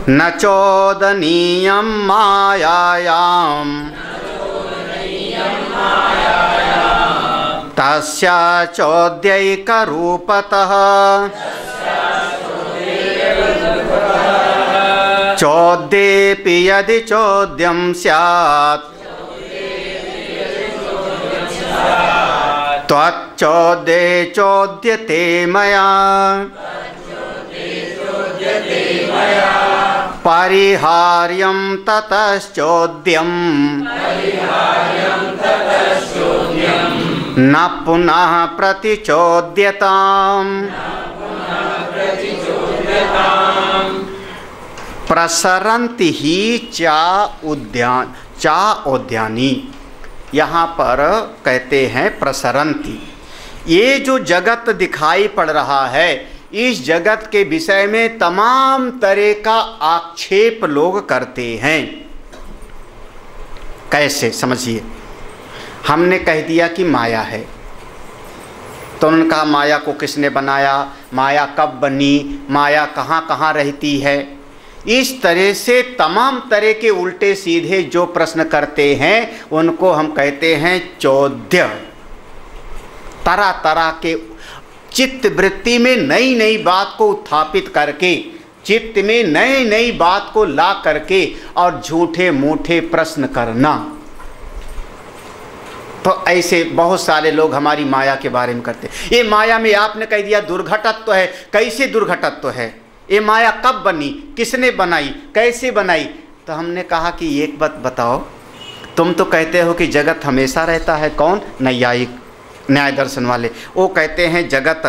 न चोदनीयं मायायां तस्या चोद्यैकरूपतः चोद्येऽपि यदि चोद्यं स्यात् त्वच्चोद्ये चोद्यते मया परिहार्यं ततश्चोद्यं न पुनः प्रतिचोद्यताम्। प्रसरन्ति ही चा उद्यानी, यहाँ पर कहते हैं प्रसरन्ति। ये जो जगत दिखाई पड़ रहा है, इस जगत के विषय में तमाम तरह का आक्षेप लोग करते हैं। कैसे समझिए, हमने कह दिया कि माया है, तो उन्होंने कहा माया को किसने बनाया, माया कब बनी, माया कहाँ कहाँ रहती है। इस तरह से तमाम तरह के उल्टे सीधे जो प्रश्न करते हैं उनको हम कहते हैं चौद्य। तरह तरह के चित्त वृत्ति में नई नई बात को उत्थापित करके, चित्त में नई नई बात को ला करके और झूठे मूठे प्रश्न करना। तो ऐसे बहुत सारे लोग हमारी माया के बारे में करते हैं। ये माया में आपने कह दिया दुर्घटत्व है, कैसे दुर्घटत्व है, ये माया कब बनी, किसने बनाई, कैसे बनाई। तो हमने कहा कि एक बात बताओ, तुम तो कहते हो कि जगत हमेशा रहता है, कौन, नैयायिक, न्याय दर्शन वाले, वो कहते हैं जगत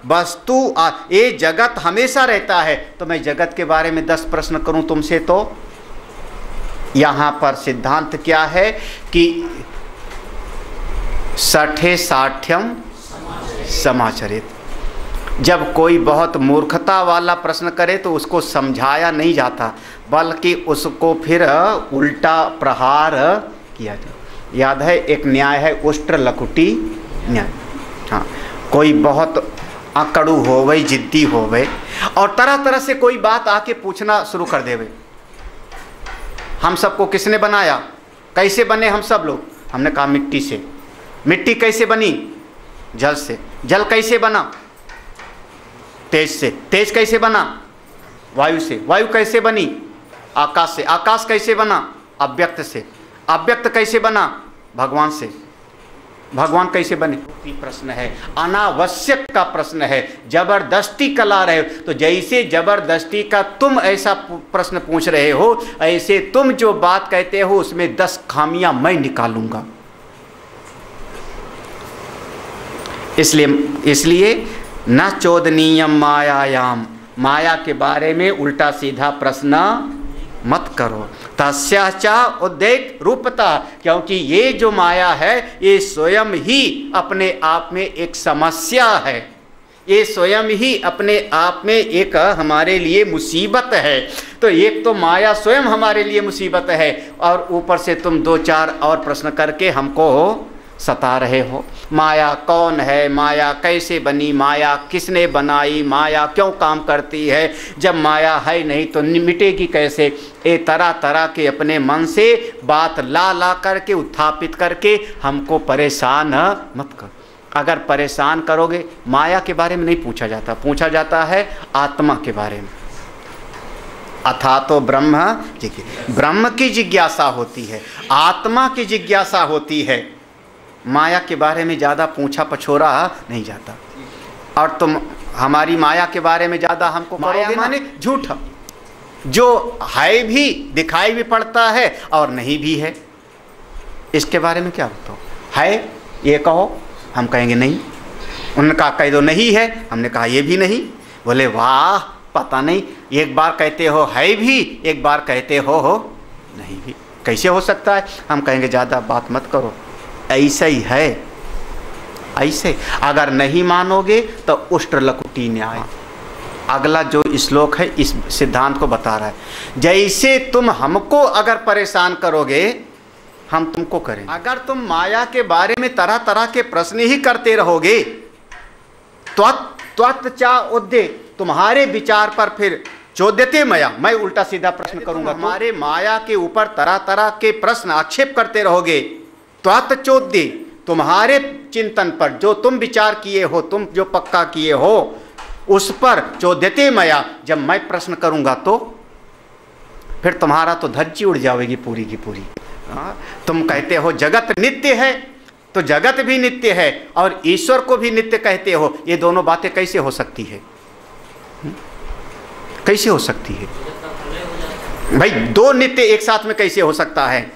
वस्तु ये जगत हमेशा रहता है। तो मैं जगत के बारे में 10 प्रश्न करूं तुमसे, तो यहाँ पर सिद्धांत क्या है कि सठे साठ्यम समाचरित। जब कोई बहुत मूर्खता वाला प्रश्न करे तो उसको समझाया नहीं जाता, बल्कि उसको फिर उल्टा प्रहार किया जाता। याद है एक न्याय है उष्ट्र लकुटी न्याय। हाँ, कोई बहुत अकड़ू हो गई, जिद्दी हो गए और तरह तरह से कोई बात आके पूछना शुरू कर देवे, हम सबको किसने बनाया, कैसे बने हम सब लोग। हमने कहा मिट्टी से। मिट्टी कैसे बनी, जल से। जल कैसे बना, तेज से। तेज कैसे बना, वायु से। वायु कैसे बनी, आकाश से। आकाश कैसे बना, अव्यक्त से। अव्यक्त कैसे बना, भगवान से। भगवान कैसे बने, प्रश्न है, अनावश्यक का प्रश्न है, जबरदस्ती का ला रहे हो। तो जैसे जबरदस्ती का तुम ऐसा प्रश्न पूछ रहे हो, ऐसे तुम जो बात कहते हो उसमें 10 खामियां मैं निकालूंगा। इसलिए न चोदनीयम मायायाम, माया के बारे में उल्टा सीधा प्रश्न मत करो। तस्या चा उद्देक रूपता, क्योंकि ये जो माया है ये स्वयं ही अपने आप में एक समस्या है, ये स्वयं ही अपने आप में एक हमारे लिए मुसीबत है। तो एक तो माया स्वयं हमारे लिए मुसीबत है और ऊपर से तुम 2-4 और प्रश्न करके हमको सता रहे हो। माया कौन है, माया कैसे बनी, माया किसने बनाई, माया क्यों काम करती है, जब माया है नहीं तो मिटेगी कैसे। ये तरह तरह के अपने मन से बात ला करके उत्थापित करके हमको परेशान मत करो। अगर परेशान करोगे, माया के बारे में नहीं पूछा जाता, पूछा जाता है आत्मा के बारे में। अथा तो ब्रह्म की जिज्ञासा होती है, आत्मा की जिज्ञासा होती है। माया के बारे में ज़्यादा पूछा पछोरा नहीं जाता। और तुम हमारी माया के बारे में ज़्यादा हमको माया माने झूठा, जो है भी दिखाई भी पड़ता है और नहीं भी है। इसके बारे में क्या बताओ? है ये कहो, हम कहेंगे नहीं। उन्होंने कहा कह दो नहीं है, हमने कहा ये भी नहीं। बोले वाह, पता नहीं, एक बार कहते हो है भी, एक बार कहते हो नहीं भी, कैसे हो सकता है? हम कहेंगे ज़्यादा बात मत करो, ऐसा ही है। ऐसे अगर नहीं मानोगे तो उष्ट्रलकुटी न्याय। अगला जो श्लोक है इस सिद्धांत को बता रहा है। जैसे तुम हमको अगर परेशान करोगे, हम तुमको करेंगे। अगर तुम माया के बारे में तरह तरह के प्रश्न ही करते रहोगे, त्वत्चा उद्दे, तुम्हारे विचार पर फिर चोद्यते मया, मैं उल्टा सीधा प्रश्न करूंगा, हमारे माया के ऊपर तरह तरह के प्रश्न आक्षेप करते रहोगे। त्वत्चोद्य, तुम्हारे चिंतन पर जो तुम विचार किए हो, तुम जो पक्का किए हो उस पर चोद्यते मया, जब मैं प्रश्न करूंगा तो फिर तुम्हारा तो धज्जी उड़ जाएगी पूरी की पूरी। तुम कहते हो जगत नित्य है, तो जगत भी नित्य है और ईश्वर को भी नित्य कहते हो। ये दोनों बातें कैसे हो सकती है? कैसे हो सकती है भाई? दो नित्य एक साथ में कैसे हो सकता है?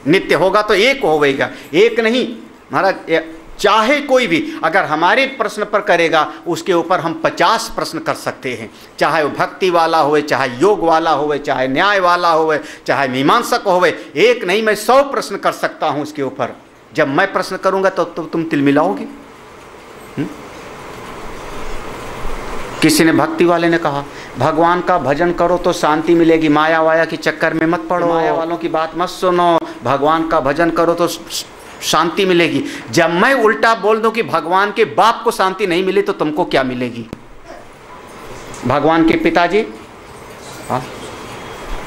नित्य होगा तो एक होगा, एक नहीं। महाराज चाहे कोई भी अगर हमारे प्रश्न पर करेगा, उसके ऊपर हम 50 प्रश्न कर सकते हैं, चाहे वो भक्ति वाला होवे, चाहे योग वाला होवे, चाहे न्याय वाला होवे, चाहे मीमांसक होवे। एक नहीं, मैं 100 प्रश्न कर सकता हूँ उसके ऊपर। जब मैं प्रश्न करूंगा तो तुम तिलमिलाओगे। किसी ने, भक्ति वाले ने कहा भगवान का भजन करो तो शांति मिलेगी, माया वाया के चक्कर में मत पड़ो, माया वालों की बात मत सुनो, भगवान का भजन करो तो शांति मिलेगी। जब मैं उल्टा बोल दूं कि भगवान के बाप को शांति नहीं मिली तो तुमको क्या मिलेगी? भगवान के पिताजी, हाँ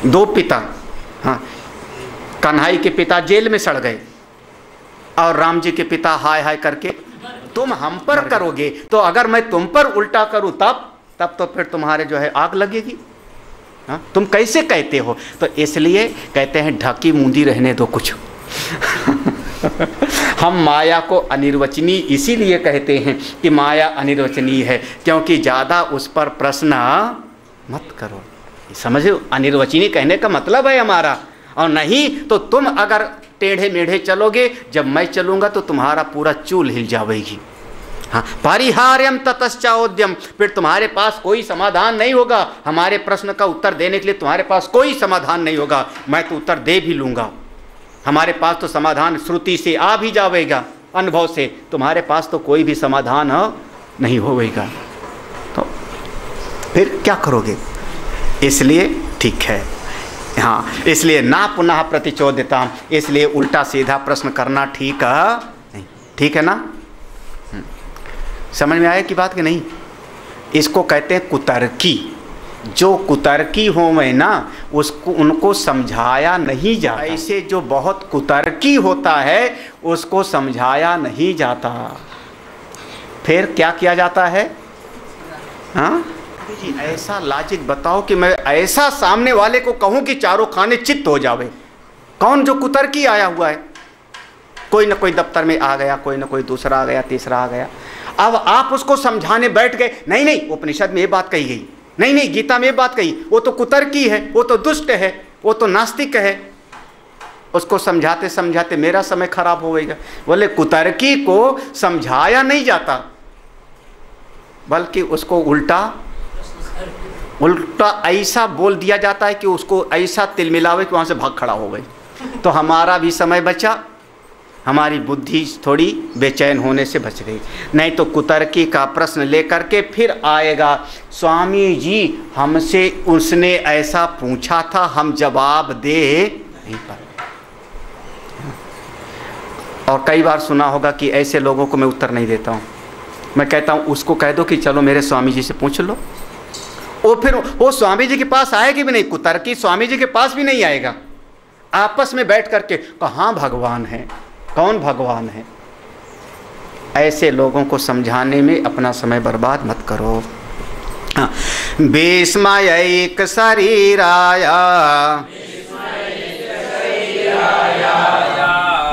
2 पिता, हाँ कन्हई के पिता जेल में सड़ गए और राम जी के पिता हाय हाय करके। तुम हम पर करोगे तो अगर मैं तुम पर उल्टा करूं तब तो फिर तुम्हारे जो है आग लगेगी। हाँ तुम कैसे कहते हो? तो इसलिए कहते हैं ढकी मूंदी रहने दो कुछ। हम माया को अनिर्वचनीय इसीलिए कहते हैं कि माया अनिर्वचनीय है, क्योंकि ज़्यादा उस पर प्रश्न मत करो। समझो, अनिर्वचनीय कहने का मतलब है हमारा। और नहीं तो तुम अगर टेढ़े मेढ़े चलोगे, जब मैं चलूँगा तो तुम्हारा पूरा चूल हिल जाएगी। हाँ, परिहार्यम ततश्चोद्यम, फिर तुम्हारे पास कोई समाधान नहीं होगा। हमारे प्रश्न का उत्तर देने के लिए तुम्हारे पास कोई समाधान नहीं होगा। मैं तो उत्तर दे भी लूँगा, हमारे पास तो समाधान श्रुति से आ भी जाएगा, अनुभव से। तुम्हारे पास तो कोई भी समाधान नहीं होगा, तो फिर क्या करोगे? इसलिए ठीक है, हाँ, इसलिए ना पुनः प्रतिचोदिता, इसलिए उल्टा सीधा प्रश्न करना ठीक नहीं। ठीक है ना? समझ में आया कि बात कि नहीं? इसको कहते हैं कुतर्की। जो कुतर्की हो में ना, उसको उनको समझाया नहीं जाता। ऐसे जो बहुत कुतर्की होता है उसको समझाया नहीं जाता। फिर क्या किया जाता है? हाँ जी, ऐसा लॉजिक बताओ कि मैं ऐसा सामने वाले को कहूं कि चारों खाने चित्त हो जावे। कौन जो कुतर्की आया हुआ है? कोई ना कोई दफ्तर में आ गया, कोई ना कोई दूसरा आ गया, तीसरा आ गया। अब आप उसको समझाने बैठ गए, नहीं नहीं उपनिषद में ये बात कही गई, नहीं नहीं गीता में ये बात कही, वो तो कुतर्की है, वो तो दुष्ट है, वो तो नास्तिक है। उसको समझाते समझाते मेरा समय खराब हो गया। बोले कुतर्की को समझाया नहीं जाता, बल्कि उसको उल्टा ऐसा बोल दिया जाता है कि उसको ऐसा तिलमिलावे कि वहाँ से भाग खड़ा हो गई। तो हमारा भी समय बचा, हमारी बुद्धि थोड़ी बेचैन होने से बच गई। नहीं तो कुतर्की का प्रश्न लेकर के फिर आएगा, स्वामी जी हमसे उसने ऐसा पूछा था, हम जवाब दे नहीं पाए। और कई बार सुना होगा कि ऐसे लोगों को मैं उत्तर नहीं देता हूँ। मैं कहता हूँ उसको कह दो कि चलो मेरे स्वामी जी से पूछ लो। वो फिर वो स्वामी जी के पास आएगी भी नहीं, कुतर्की स्वामी जी के पास भी नहीं आएगा। आपस में बैठ करके कहाँ भगवान है, कौन भगवान है। ऐसे लोगों को समझाने में अपना समय बर्बाद मत करो। विस्मयैक शरीराया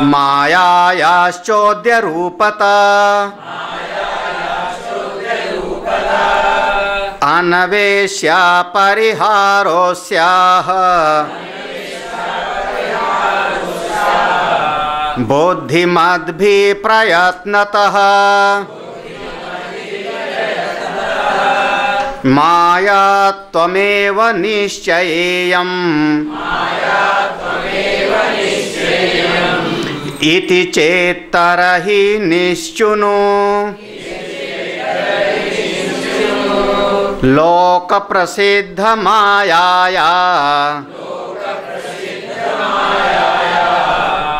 मायायाश्चोद्य रूपता अनवेश्या परिहारोस्याः बुद्धिमद्भिः प्रयत्नतः माया त्वमेव निश्चयेयम् इति चेत्तरहि निश्चुनु लोक प्रसिद्ध मायाया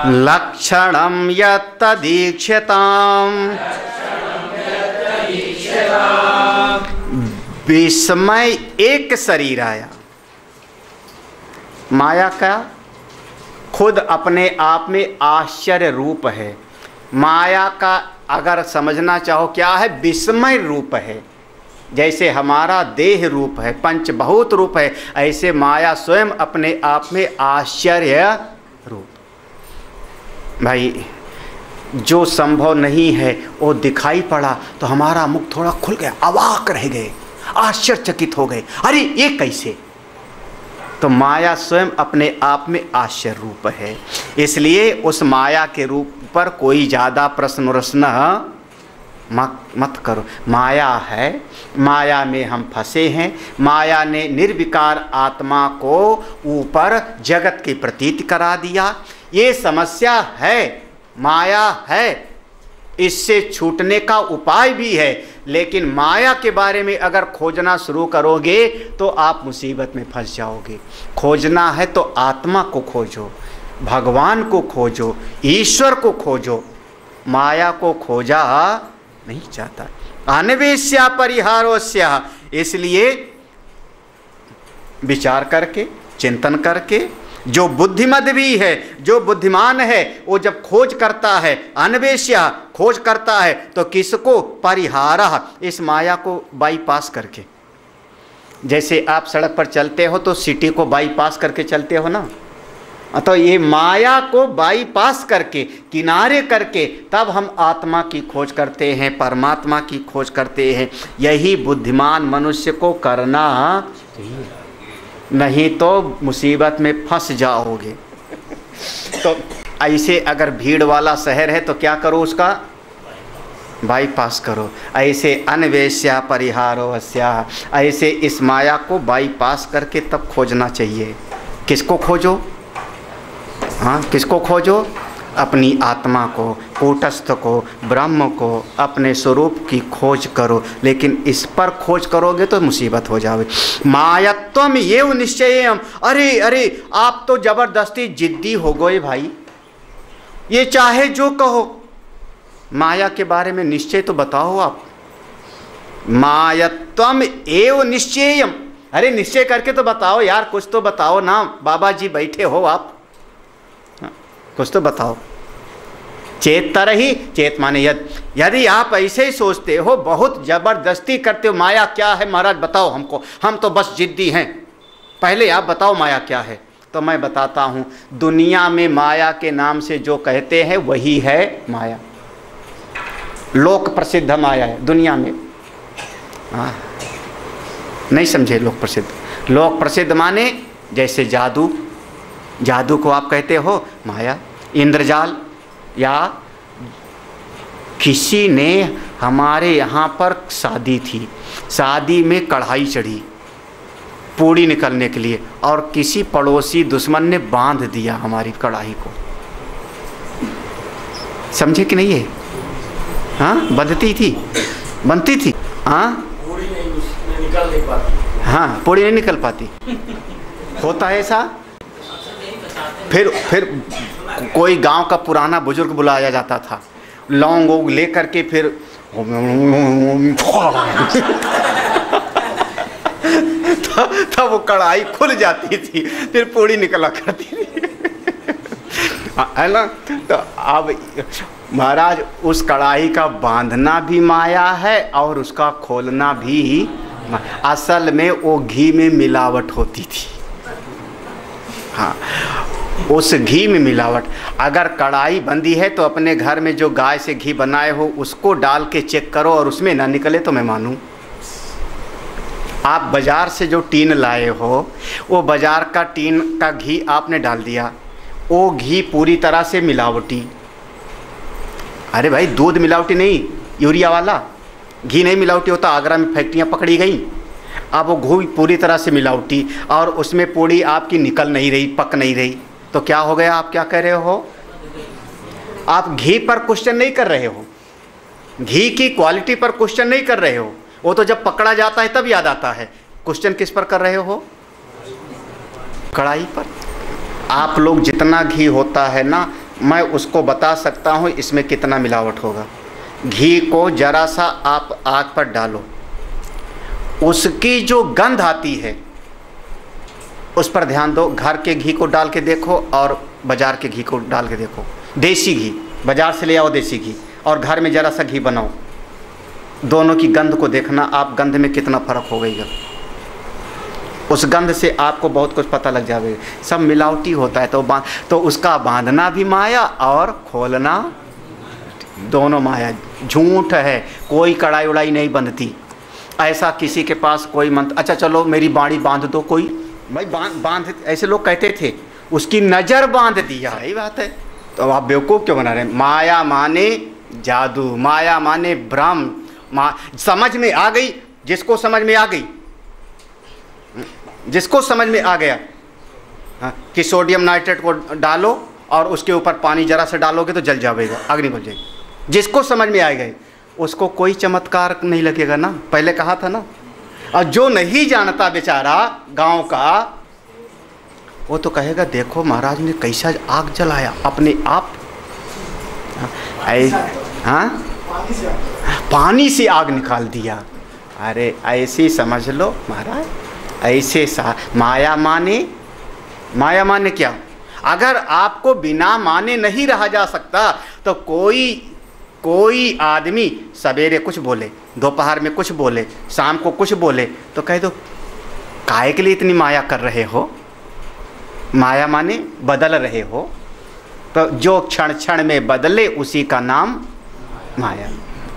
लक्षणं यत्तदीक्ष्यताम् विस्मय एक शरीर आया। माया का खुद अपने आप में आश्चर्य रूप है। माया का अगर समझना चाहो क्या है, विस्मय रूप है। जैसे हमारा देह रूप है, पंचभूत रूप है, ऐसे माया स्वयं अपने आप में आश्चर्य रूप। भाई जो संभव नहीं है वो दिखाई पड़ा तो हमारा मुख थोड़ा खुल गया, अवाक रह गए, आश्चर्यचकित हो गए, अरे ये कैसे। तो माया स्वयं अपने आप में आश्चर्य रूप है। इसलिए उस माया के रूप पर कोई ज़्यादा प्रश्न मत करो। माया है, माया में हम फंसे हैं। माया ने निर्विकार आत्मा को ऊपर जगत की प्रतीत करा दिया। ये समस्या है, माया है, इससे छूटने का उपाय भी है। लेकिन माया के बारे में अगर खोजना शुरू करोगे तो आप मुसीबत में फंस जाओगे। खोजना है तो आत्मा को खोजो, भगवान को खोजो, ईश्वर को खोजो। माया को खोजा नहीं जाता। अन्वेष्या परिहारोस्या, इसलिए विचार करके, चिंतन करके, जो बुद्धिमद भी है, जो बुद्धिमान है, वो जब खोज करता है, अन्वेष्या खोज करता है, तो किसको? परिहारः, इस माया को बाईपास करके। जैसे आप सड़क पर चलते हो तो सिटी को बाईपास करके चलते हो ना, तो ये माया को बाईपास करके, किनारे करके, तब हम आत्मा की खोज करते हैं, परमात्मा की खोज करते हैं। यही बुद्धिमान मनुष्य को करना चाहिए, नहीं तो मुसीबत में फंस जाओगे। तो ऐसे अगर भीड़ वाला शहर है तो क्या करो, उसका बाईपास करो। ऐसे अन्वेष्या परिहारो अस्या, ऐसे इस माया को बाईपास करके तब खोजना चाहिए। किसको खोजो? हाँ, किसको खोजो? अपनी आत्मा को, कूटस्थ को, ब्रह्म को, अपने स्वरूप की खोज करो। लेकिन इस पर खोज करोगे तो मुसीबत हो जावे। मायत्वम ये निश्चयम, अरे अरे आप तो जबरदस्ती जिद्दी हो गए भाई, ये चाहे जो कहो। माया के बारे में निश्चय तो बताओ आप। मायत्वम एव निश्चयम, अरे निश्चय करके तो बताओ यार, कुछ तो बताओ ना। बाबा जी बैठे हो आप, कुछ तो बताओ। चेतर ही, चेत माने यदि आप ऐसे ही सोचते हो, बहुत जबरदस्ती करते हो, माया क्या है महाराज बताओ हमको, हम तो बस जिद्दी हैं, पहले आप बताओ माया क्या है। तो मैं बताता हूँ, दुनिया में माया के नाम से जो कहते हैं वही है माया। लोक प्रसिद्ध माया है दुनिया में। हाँ, नहीं समझे? लोक प्रसिद्ध, लोक प्रसिद्ध माने जैसे जादू, जादू को आप कहते हो माया। इंद्रजाल, या किसी ने हमारे यहाँ पर शादी थी, शादी में कढ़ाई चढ़ी पूड़ी निकलने के लिए, और किसी पड़ोसी दुश्मन ने बांध दिया हमारी कढ़ाई को। समझे कि नहीं? है हाँ, बंधती थी, बनती थी। हाँ, पूड़ी नहीं निकल पाती। हाँ, पूड़ी नहीं निकल पाती। होता है ऐसा। फिर कोई गांव का पुराना बुजुर्ग बुलाया जाता था, लौंग वोंग ले करके फिर तब वो कढ़ाई खुल जाती थी, फिर पूड़ी निकला करती थी, है ना। तो अब महाराज उस कढ़ाई का बांधना भी माया है और उसका खोलना भी, असल में वो घी में मिलावट होती थी। हाँ, उस घी में मिलावट। अगर कढ़ाई बंदी है तो अपने घर में जो गाय से घी बनाए हो उसको डाल के चेक करो और उसमें ना निकले तो मैं मानूं। आप बाज़ार से जो टीन लाए हो, वो बाज़ार का टीन का घी आपने डाल दिया, वो घी पूरी तरह से मिलावटी। अरे भाई, दूध मिलावटी नहीं, यूरिया वाला घी नहीं मिलावटी होता। आगरा में फैक्ट्रियाँ पकड़ी गई, अब वो घी पूरी तरह से मिलावटी और उसमें पूड़ी आपकी निकल नहीं रही, पक नहीं रही, तो क्या हो गया? आप क्या कह रहे हो? आप घी पर क्वेश्चन नहीं कर रहे हो, घी की क्वालिटी पर क्वेश्चन नहीं कर रहे हो। वो तो जब पकड़ा जाता है तब याद आता है। क्वेश्चन किस पर कर रहे हो? कढ़ाई पर। आप लोग जितना घी होता है ना, मैं उसको बता सकता हूँ इसमें कितना मिलावट होगा। घी को जरा सा आप आग पर डालो, उसकी जो गंध आती है उस पर ध्यान दो। घर के घी को डाल के देखो और बाज़ार के घी को डाल के देखो। देसी घी बाज़ार से ले आओ, देसी घी, और घर में ज़रा सा घी बनाओ, दोनों की गंध को देखना आप, गंध में कितना फ़र्क हो गएगा। उस गंध से आपको बहुत कुछ पता लग जाएगा। सब मिलावटी होता है तो उसका बांधना भी माया और खोलना दोनों माया। झूठ है, कोई कढ़ाई उड़ाई नहीं बंधती। ऐसा किसी के पास कोई मंत्र, अच्छा चलो मेरी बाड़ी बांध दो, कोई भाई बांध ऐसे लोग कहते थे, उसकी नज़र बांध दिया, यही बात है। तो आप बेवकूफ़ क्यों बना रहे हैं? माया माने जादू, माया माने भ्रम। समझ में आ गई, जिसको समझ में आ गई, जिसको समझ में आ गया कि सोडियम नाइट्रेट को डालो और उसके ऊपर पानी जरा से डालोगे तो जल जाएगा, अग्नि बन जाएगी, जिसको समझ में आएगा उसको कोई चमत्कार नहीं लगेगा ना, पहले कहा था ना। और जो नहीं जानता बेचारा गांव का, वो तो कहेगा देखो महाराज ने कैसा आग जलाया अपने आप। हाँ, पानी से आग निकाल दिया। अरे ऐसे समझ लो महाराज, ऐसे माया माने क्या? अगर आपको बिना माने नहीं रहा जा सकता तो कोई आदमी सवेरे कुछ बोले, दोपहर में कुछ बोले, शाम को कुछ बोले, तो कह दो काहे के लिए इतनी माया कर रहे हो? माया माने बदल रहे हो, तो जो क्षण क्षण में बदले उसी का नाम माया।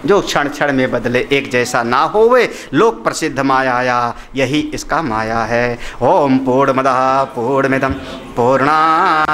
जो क्षण क्षण में बदले एक जैसा ना होवे, लोक प्रसिद्ध माया, यही इसका माया है। ओम पूर्णमदः पूर्णमिदं पूर्णात्